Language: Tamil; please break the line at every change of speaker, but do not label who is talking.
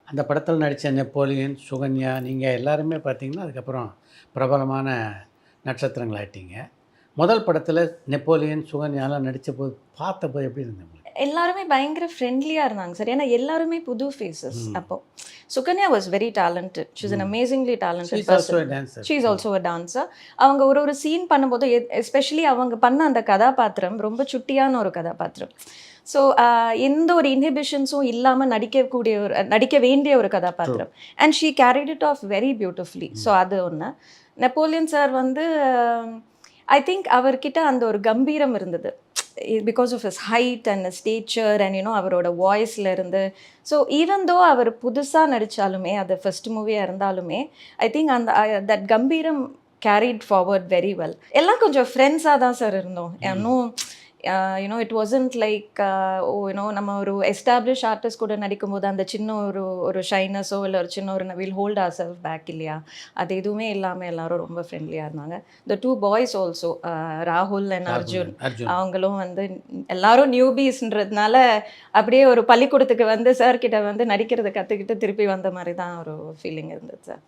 அந்த படத்தில் நடித்த நெப்போலியன், சுகன்யா நீங்கள் எல்லாருமே பார்த்தீங்கன்னா, அதுக்கப்புறம் பிரபலமான நட்சத்திரங்களாயிட்டீங்க. முதல் படத்தில் நெப்போலியன், சுகன்யாலாம் நடித்தபோது பார்த்தபோது எப்படி இருந்தது உங்களுக்கு?
எல்லாருமே பயங்கர ஃப்ரெண்ட்லியா இருந்தாங்க சார். ஏன்னா எல்லாருமே புது ஃபேஸஸ்
ம்.
அப்போ. Sukanya was very talented. She is an
hmm.
Amazingly
she
talented
is also
person.
A dancer.
She is also a dancer. அவங்க ஒரு ஒரு சீன் பண்ணும்போது எஸ்பெஷலி அவங்க பண்ண அந்த கதாபாத்திரம் ரொம்ப சுட்டியான ஒரு கதாபாத்திரம். ஸோ எந்த ஒரு இன்ஹிபிஷன்ஸும் இல்லாம நடிக்க வேண்டிய ஒரு கதாபாத்திரம். And she carried it of very beautifully. So அது ஒண்ணு. நெப்போலியன் சார் வந்து ஐ திங்க் அவர்கிட்ட அந்த ஒரு கம்பீரம் இருந்தது. Because of his height and stature and அவரோட வாய்ஸ்ல இருந்து. ஸோ ஈவன் தோ அவர் புதுசாக நடித்தாலுமே, அது ஃபர்ஸ்ட் மூவியாக இருந்தாலுமே, ஐ திங்க் அந்த தட் கம்பீரம் கேரிட் ஃபார்வர்ட் வெரி வெல். எல்லாம் கொஞ்சம் ஃப்ரெண்ட்ஸாக தான் சார் இருந்தோம். இன்னும் இட் வாசன்ட் லைக் நம்ம ஒரு எஸ்டாப்ளிஷ் ஆர்டிஸ்ட் கூட நடிக்கும்போது அந்த சின்ன ஒரு ஒரு ஷைனஸோ இல்லை ஒரு சின்ன ஒரு will hold or self back இல்லையா, அது எதுவுமே இல்லாமல் எல்லாரும் ரொம்ப ஃப்ரெண்ட்லியாக இருந்தாங்க. த டூ பாய்ஸ் ஆல்சோ, ராகுல் அண்ட் அர்ஜுன், அவங்களும் வந்து எல்லாரும் நியூபீஸ்ன்றதுனால அப்படியே ஒரு பள்ளிக்கூடத்துக்கு வந்து சார் கிட்ட வந்து நடிக்கிறத கற்றுக்கிட்டு திருப்பி வந்த மாதிரி தான் ஒரு ஃபீலிங் இருந்தது சார்.